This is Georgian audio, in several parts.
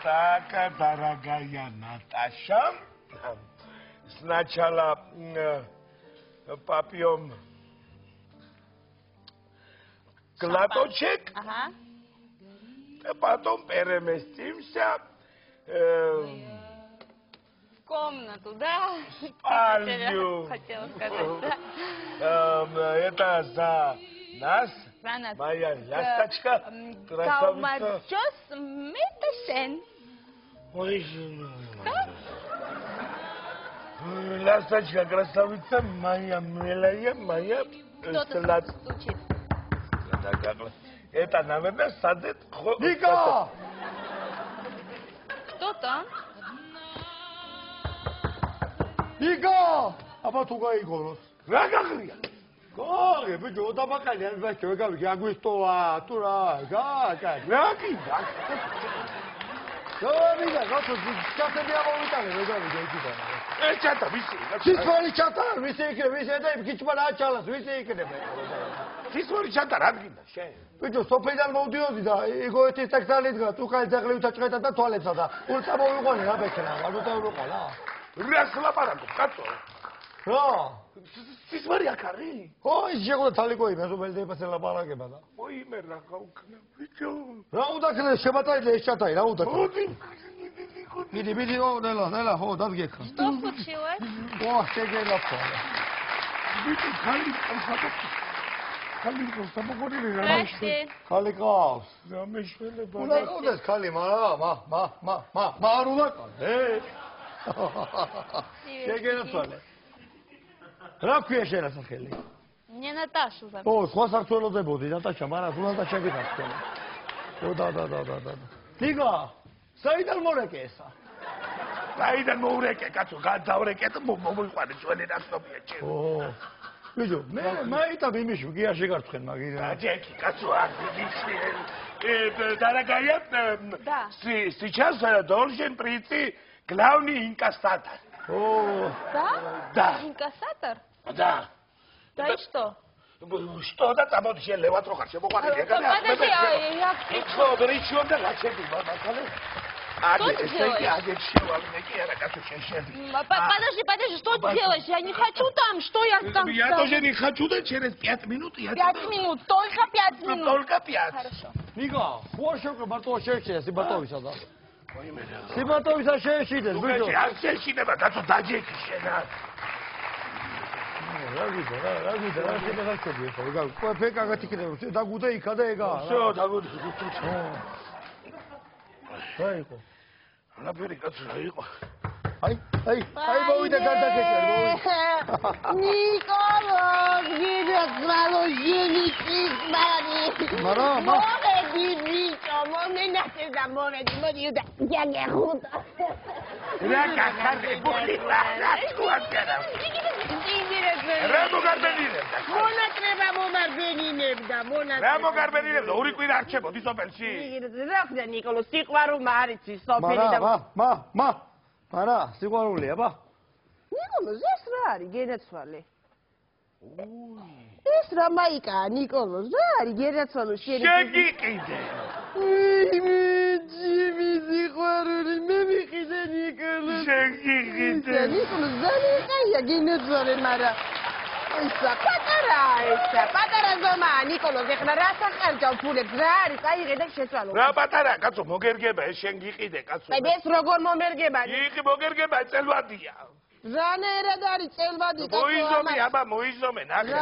Так, дорогая Наташа, сначала попьем глоточек, потом переместимся в комнату, да? Спальню. Хотела сказать, да? Это за нас. За нас. Моя лясточка, красавица. Калмачос меташен. Ой, лясточка, красавица, моя милая, моя. Кто-то стучит. Это, наверное, садит. Ника! Кто-то? Ника! 아빠 누가 이거로? 라가그야. 거기 뭐 오다바까지 왜 저기가 야구 있어와 뚜라 가 라기. 저기가 가서 자세비하고 있다네 왜 저기 저기가. 에차다 미시. 시스마리 차타 미세다 기침만 하잖아 미세이케네. 시스마리 차타 라긴다. 그죠 소페장 모드요디다 이거 티탁살리가 뚜칼 자글이 타치가다 토알렛사다 울타 보이고네 라베케나 와도다 오르고나. 라슬라바라고 까토. 시스마리야 카리. 이제고 달리고 이면서 벨데 파셀라 바라게 받아. 오이메 라카우크나 비죠. 라우다 그래 쉐바타이 레샤타이 라우다. 어디? 미리 내라 호 나게 카. Что случилось? 와 세게 났어. 미리 칼리 사고. 칼리 사고거리를 Здрасте. 칼리카. 남의შვele 오늘 칼리 마루다. 네. 세게 났어. 라쿠에 쉐라서 ხელი. Мне Наташу зовут. სხვა საქართველოსებოდი ნატაშა, მაგრამ თუ ნატაშა გიქასწორე. და. ნიკა, საიდან მორეკე ესა? საიდან მოურეკე, კაცო, გადავრეკე და მომიყვანე ჩვენი ნაცნობია ჩემ. ბიჭო, მე მაიტა მიმიში გიაში გართხენ მაგიდან. დაჯექი, кацо, дорогая, Да. Сейчас должен прийти главный инкассатор. Да? Да. Инкассатор? Да. Да и что? Что да там вот еще леват рухар, все буквально. Подожди, я... Что, причем да, зачем ты, Что ты делаешь? Подожди, что ты делаешь? Я не хочу там, что я там? Я тоже не хочу, да через 5 минут я... 5 минут, только 5 минут. Только 5. Хорошо. ნიკა, ხوشოკ მარტო შეეშია სიბატოვისა და. სიბატოვისა შეეშიდეს, ბიჭო. არ შეეშინება, კაცო, დაჯექი შენა. რა შეგახსოვდი ხო? ეგა ფეკა გათიქნებო, დაგუდე იქა და ეგა. всё, დაგუდე. რა იყო? რაფერი კაცო რა იყო? აი მოვიდა გარდაკეჭა, მოვიდა. Николас, гидро женитесь, мани. Мара. Бибичо, моментате за море, мориуда. Я не хута. რა გაკარებული რა თქვა? რა მოგარბენინებდა? მონატრება მომარბენინებდა, რა მოგარბენინებდა? ორი კვირა არჩებოდი სოფელში. რა ხდა ნიკოლოს სიყვარულმა არ იცის სოფელი და მარა, სიყვარულია ბა? ნიკოლოს ეს რა არის გენაცვალე? ეს რა მაიკაა ნიკოლოს, რა არის გენაცვალო შენი? შეგიყიდე. მე სიყვარული მე მიყიდე ნიკოლოს. შეგიყიდე. ნიკოლოს ზალიყია გენაცვალე, მაგრამ ისა პატარა ზომა ნიკოლოს ეხლა რა სახარჯავ ფულებს რა არის აიღე და შეცვალო. რა პატარა კაცო მოგერგება ეს შენ გიყიდე კაცო. ეს როგორ მომერგება? იქ მოგერგება წელვადია. რანაირად არის წელვადი კაცო? მოიზომე აბა მოიზომე ნახე.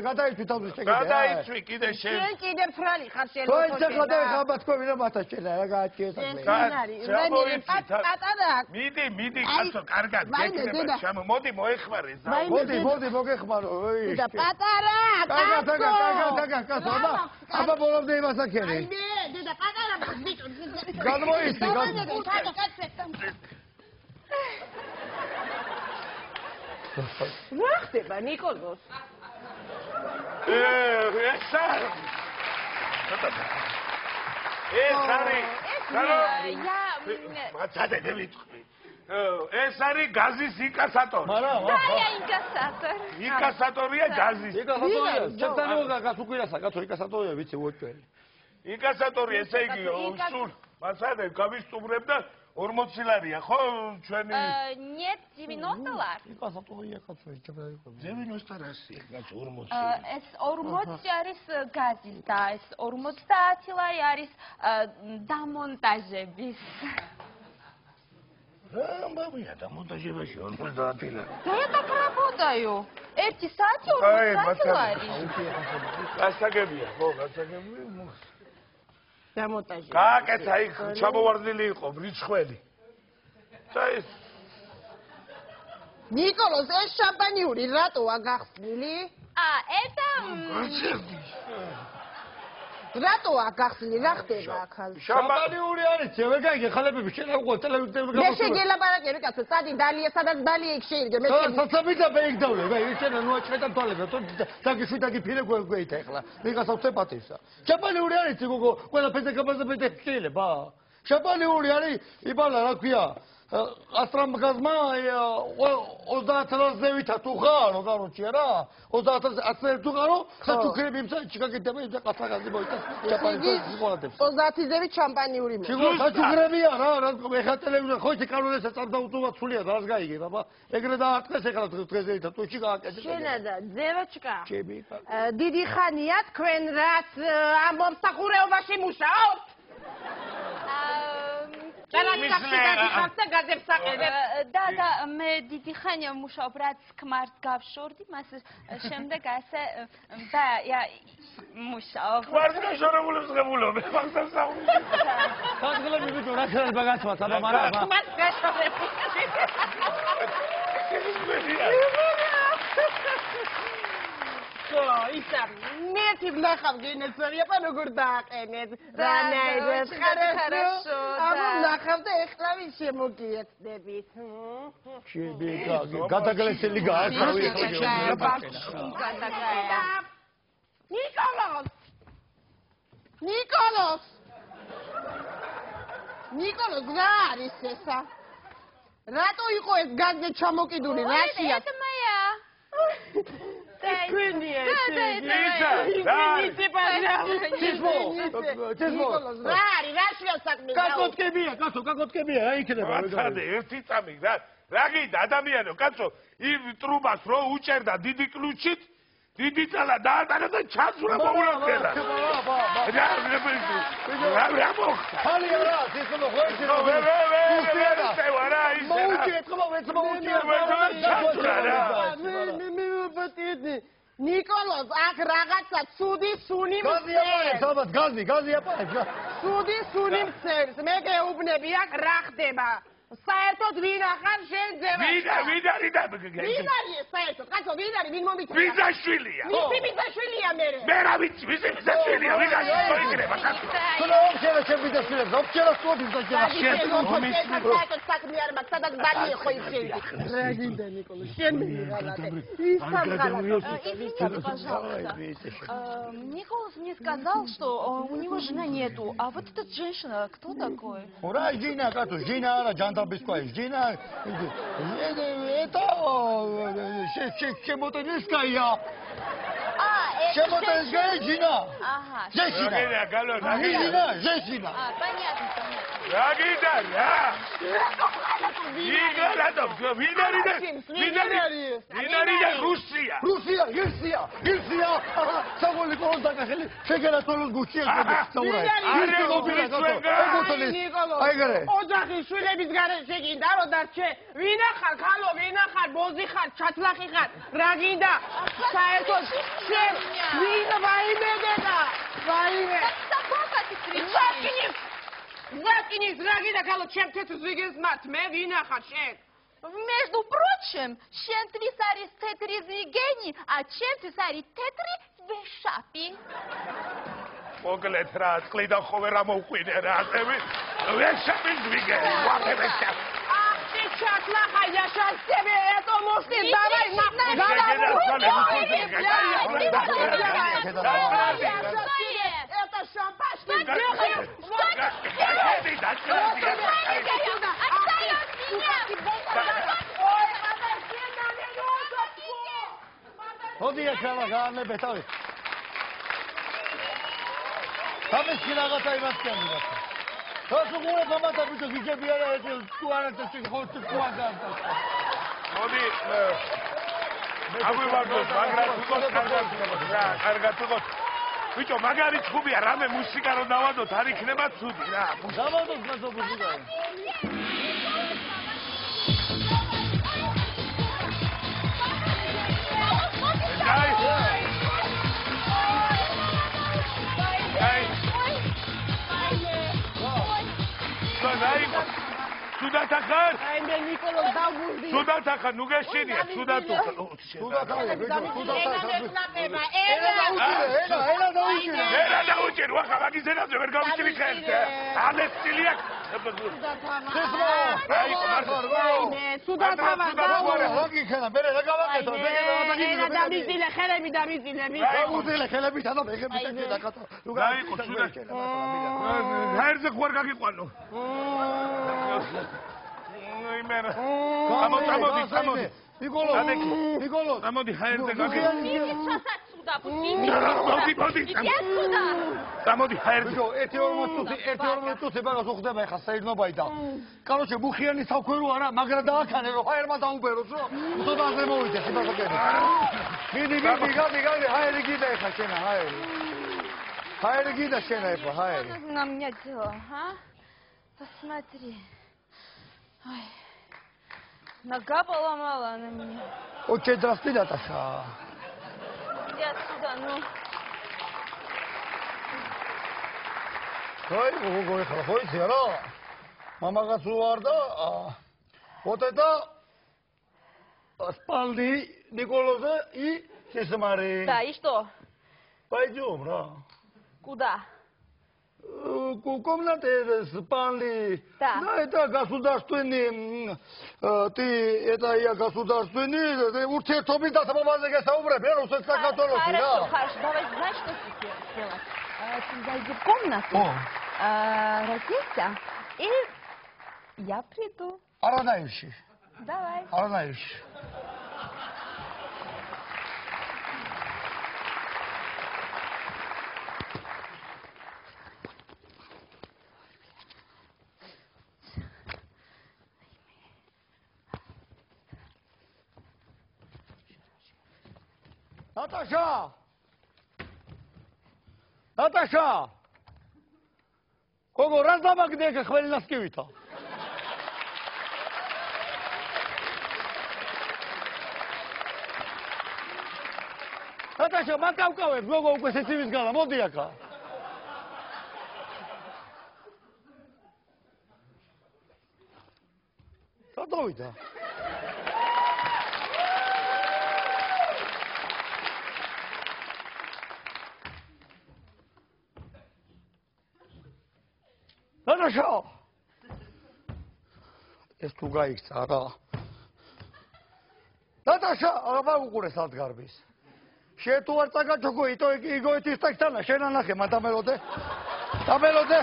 გადაიცვი თავზე შეგიძლია. გადაიცვი კიდე შენ. შენ კიდე ფრალი ხარ შენ. ხო ეს ახლა და ხაბა თქვი რა მათაშენა რა გააჩიეს. პატარა. მიდი კაცო კარგად გეკრება შამ მოდი მოეხმარე ზა. მოდი მოგეხმარო. და პატარა კაცო კაცო აბა ბოლომდე იმასაკერი. დედა პატარა ბიჭო. გადმოიცი რა ხდება ნიკოლოს? ეს არის გაზის ინკასატორი. Да, я инкассатор. ინკასატორია გაზის. ინკასატორია. ჩემთან მოგა გასუკვირასა, კაცო ინკასატორია ვიცი უოჭველი. ინკასატორი ესე იგი სულ მასადა გავისტუმრებ და 40 ლარია ხო ჩვენი Нет, 90 ლარ. ინკასატორია კაცო ეჭებდა 90 რასია კაც 40 ეს 40 არის გაზის და ეს 50 ლარი არის დამონტაჟების. მამია და მონტაჟებაში 50 ლარი. Да я так работаю. 1 საათი 50 ლარი. გასაგებია ხო გასაგებია დამონტაჟე. გააკეთა იქ ჩამოვარდნილი იყო ბრიცხველი. და ეს ნიკოლოზ ეს შამპანიური რატოა გახსნილი? Это რატოა გახსნილი? რა ხდება ახალ? შამპანიური არის ძევე გაიგე ხალები შენ არ უყო ტელევიზორზე მე შეგელაპარაკე კაცო, სადი დალია, სადაც დალია იქ შეიძლება. მე საცაბიდა ბეიგდავლე, მე ისე ნუ აჭრეთან თვალებს, თო დაგიშვი დაგიფირე გვეითა ახლა. მიგას ავწე პატივსა. შამპანიური არის გოგო, ყველაფერზე გაბაზებდე ხილება. შამპანიური არის, იბალა რა ქვია. ასტრამგაზმა 30 ლარზე ვითა თუ ხარო, კაროჩი რა. 30 10 თუ ხარო, საჩუქრები იმცა ჩიკაგეთება და ყასაგაზი მოიწას შამპანიური ყოლადებს. 30-ზევით შამპანიური მო. ჩიგო საჩუქრებია რა, ეხა ტელევიზორ ხო ისე კანონესაც წამსაუწუვა სულია და რას გაიგე ბაბა. ეგრე დაარტყეს ეხლა დღეს ვითა თუ ჩიკააკეთე. შენადა, ძევაჩკა. ჩემი. დიდი ხანია თქვენ რაც ამ მომსახურეობაში მუშაობთ? და მე დიდი ხანია ვმუშაობ, რაც ქმარს გავშორდი, მას შემდეგ ასე და მუშაობ. ქმარს გაშორებულებს ღებულობ, მაგას საუბარი. საგლები ვიდო რა შეიძლება გაცვას, აბა მაგრამ ქმარს გაშორებული. ისა მეთი ვნახავ გენეცარი აბა როგორ დააყენეთ რანაირად хорошо აბა ვნახავ და ეხლა ვის შემოგიეცდებით შებეკა გადაგლესელი გააკავი ნიკოლოზ რა არის ესა რატო იყო ეს გაზზე ჩამოკიდული რაშია Это моя. ნიკოლოზ რა არის რაშია საქმე კაკოტკებია რა იქნება მათადე ერთი წამი რა გინდა ადამიანო კაცო იმ ტრუბას რო უჭერდა დიდი კლუჩით დიდი წალა დაატანა და ჩასულა მოულოდნელა რა მოხდა ხალია რა სისხლო ხერხი ნიკოლოზ აქ რაღაცა ცუდი სუნი მცერს გაზი აპარებს ცუდი სუნი მცერს მე გეუბნები აქ რა ხდება საერთოდ ვინ ახარ შენ ძევა ვინ არის და ვინ არის საერთოდ კაცო ვინ არის ვინ მომიწევს ვიზაშვილია მისი ვიზაშვილია მე რა ვიცი ვისი ვიზაშვილია ვინ არის მოიგრება კაცო თუნო ოფშერა შემბიდაშვილებს ოფშერა სტუდის და შენ საერთოდ საქმე არ მაქვს სადაც ბალი ხო ისევი რა გინდა ნიკოლოზ შენ მიღალატე Николас мне сказал, что у него жена нету, а вот эта женщина, кто такой? ура жена кату жена ара жантабиская жена это Шемотенская Шемотенская жена Ага. женщина Понятно. Рагида, Русия. Саволи контакт ხელი შეგერა თოლოს გუჩია საუბრай. აიგარე. ოჯახის შვილების გარეშე გინდა რომ დარჩე. ვინა ხარ, ხალო, ვინა ხარ, ბოზი ხარ, ჩათლახი ხარ. რა გინდა? საერთოდ შენ ვინა ვაიმედება. ვაიმე. Закинись, дорогие, да кало чем ты тут двигаешь, мать, мы вина хашек. Между прочим, შენ თვის არის თეთრი ზიგენი, а ჩემთვის არის თეთრი ვეშაპი. მოგლეთ რა, წყლიდან ხოლმე რა მოუყვინე რა, ასევე ვეშაპი ზიგენი, ვახებეშა. Ах, ты чатлаха, я сейчас тебе это мушки, давай, это шампанское. Ходи я крала, гарне бетави. ამის კი რაღაცა იმას კენდა. თორე გურე გამათა ბიჭო გიჯები არა ეს თუანეთს ხოთი თუანდა. მოდი აგვივარდოთ მაგრამ თვითონ კარგად თვითონ ბიჭო მაგარი ჩხუბია რამე მუსიკა რო დავადოთ არ იქნება ცუდი რა დავადოთ ნაცო მუსიკა Sudat akar. Ay ben Nicolos davuldi. Sudat akar nu gășenie. Sudat tu. Sudat akar. Ela da ucine. Ela da ucine. Waxa bagi zena zver gavicili kherte. Ales tiliak. Sudat hava. Hagi khana bere la gavaqeto. Ela da mizile khelemi da mizile. uzile khelemi da begemi da kata. Dai ko Sudat. Herze khwar gagiqvano. იმერა. გამოდი. ნიკოლო. გამოდი ჰაერზე გაგე. გამოდი ჰაერზე. ბიჭო, 1-2 წუთი ბაგას უხდება ხა საერთნობაი და. კაროჩე მუხიანი საქვერო არა, მაგრამ დააქანე რომ ჰაერმა დაუბეროს რომ უდაზე მოვიდეს იმასაკენი. მიდი, ჰაერი გიდა ხა შენა, ჰაერი. Хайр гида шена епа, хайр. На меня дело, а? Посмотри. Ой. Нога поломала на меня. Очень здрасте, Наташа. Иди отсюда, ну. Ой, ой, ой, зера. Мама гасуарда. Вот это спальни Николоза и Сесмари. Да, и что? Пойдем, да. Куда? Комната спальни. Да. Да, это государственный. Это я государственный. Уртетоби да самомазы гасаубреб. Я русский католик, да. Хорошо, давай, знаешь, что сделать? Ты зайди в комнату, разденься, и я приду. Аранаевич. Давай. Аранаевич. Наташа! Наташа! Кого раздама где хвали наскивито? Наташа, макавкаве, много უკვე სეციმის გალა, მოდი აქა. გადავიდა. Наташа! ეს თუ გაიქცა რა. Наташа, აბა უყურე სადგარბის. შენ თუ არ წაგაჩოგო იტო იგოეთის ტექსტანა შენ ანახე მადამელოდე. დამელოდე.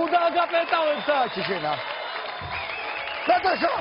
უნდა აგაპეტავებ საათი შენა. Наташа!